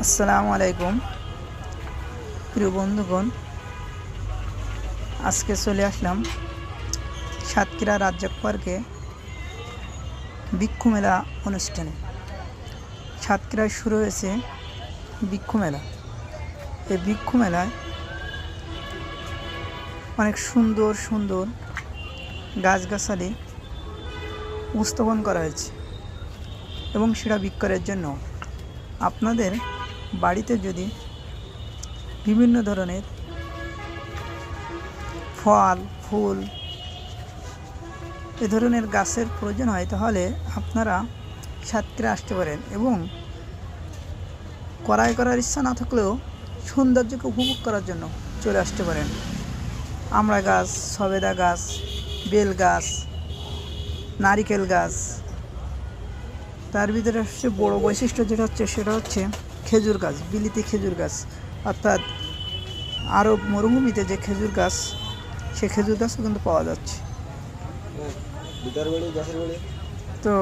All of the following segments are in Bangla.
আসসালামু আলাইকুম প্রিয় বন্ধুগণ, আজকে চলে আসলাম সাতক্ষীরা রাজ্জাক পার্কে বৃক্ষ মেলা অনুষ্ঠানে। সাতক্ষীরায় শুরু হয়েছে বৃক্ষ মেলা। এই বৃক্ষ মেলায় অনেক সুন্দর সুন্দর গাছগাছালি উপস্থাপন করা হয়েছে এবং সেটা বিক্রয়ের জন্য। আপনাদের বাড়িতে যদি বিভিন্ন ধরনের ফল ফুল এ ধরনের গাছের প্রয়োজন হয়, তাহলে আপনারা সাতক্ষীরা আসতে পারেন এবং ক্রয় করার ইচ্ছা না থাকলেও সৌন্দর্যকে উপভোগ করার জন্য চলে আসতে পারেন। আমড়া গাছ, সবেদা গাছ, বেল গাছ, নারিকেল গাছ, তার ভিতরে সবচেয়ে বড় বৈশিষ্ট্য যেটা হচ্ছে সেটা হচ্ছে খেজুর গাছ, বিলিতি খেজুর গাছ, অর্থাৎ আরব মরুভূমিতে যে খেজুর গাছ, সে খেজুর গাছও কিন্তু পাওয়া যাচ্ছে। তো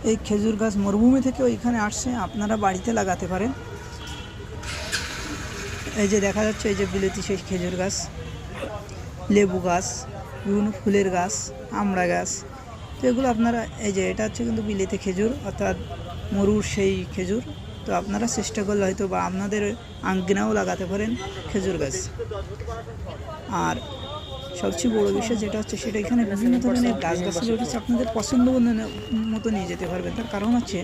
এই খেজুর গাছ মরুভূমি থেকে ওইখানে আসছে, আপনারা বাড়িতে লাগাতে পারেন। এই যে দেখা যাচ্ছে, এই যে বিলেতি সেই খেজুর গাছ, লেবু গাছ, বিভিন্ন ফুলের গাছ, আমড়া গাছ, তো এগুলো আপনারা, এই যে এটা হচ্ছে কিন্তু বিলেতি খেজুর, অর্থাৎ মরুর সেই খেজুর। তো আপনারা চেষ্টা করলে হয়তো বা আপনাদের আঙ্গিনাও লাগাতে পারেন খেজুর গাছ। আর সবচেয়ে বড় বিষয় যেটা হচ্ছে সেটা, এখানে বিভিন্ন ধরনের গাছগাছালি উঠেছে, আপনাদের পছন্দ মতো নিয়ে যেতে পারবেন। তার কারণ হচ্ছে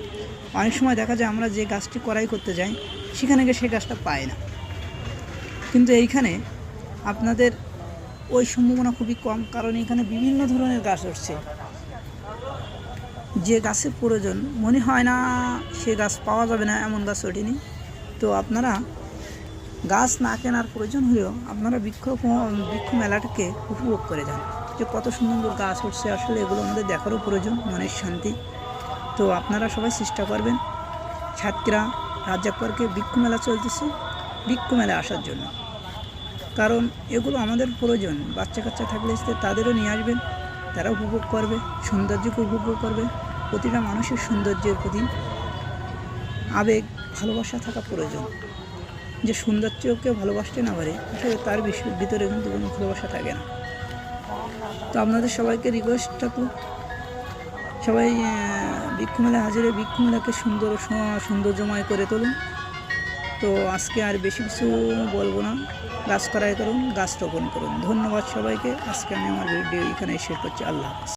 অনেক সময় দেখা যায় আমরা যে গাছটি ক্রয় করতে যাই সেখানে গিয়ে সেই গাছটা পাই না, কিন্তু এইখানে আপনাদের ওই সম্ভাবনা খুবই কম, কারণ এখানে বিভিন্ন ধরনের গাছ উঠছে। যে গাছের প্রয়োজন মনে হয় না সে গাছ পাওয়া যাবে না, এমন গাছ ওঠেনি। তো আপনারা গাছ না কেনার প্রয়োজন হলেও আপনারা বৃক্ষ মেলাটাকে উপভোগ করে যান, যে কত সুন্দর গাছ উঠছে। আসলে এগুলো আমাদের দেখারও প্রয়োজন, মনের শান্তি। তো আপনারা সবাই চেষ্টা করবেন সাতক্ষীরা রাজ্জাক পার্কে বৃক্ষ মেলা চলতেছে, বৃক্ষ মেলায় আসার জন্য। কারণ এগুলো আমাদের প্রয়োজন। বাচ্চা কাচ্চা থাকলে তাদেরও নিয়ে আসবেন, তারা উপভোগ করবে, সৌন্দর্যকে উপভোগ করবে। প্রতিটা মানুষের সৌন্দর্যের প্রতি আবেগ ভালোবাসা থাকা প্রয়োজন। যে সৌন্দর্যকে ভালোবাসতে না পারে, আসলে তার ভিতরে কিন্তু কোনো ভালোবাসা থাকে না। তো আপনাদের সবাইকে রিকোয়েস্ট থাকুক, সবাই বৃক্ষ মেলায় হাজিরে বৃক্ষ মেলাকে সৌন্দর্যময় করে তুলুন। তো আজকে আর বেশি কিছু বলবো না, গাছ ক্রয় করুন, গাছ রোপণ করুন। ধন্যবাদ সবাইকে। আজকে আমি আমার ভিডিও এখানে শেষ করছি। আল্লাহ হাফেজ।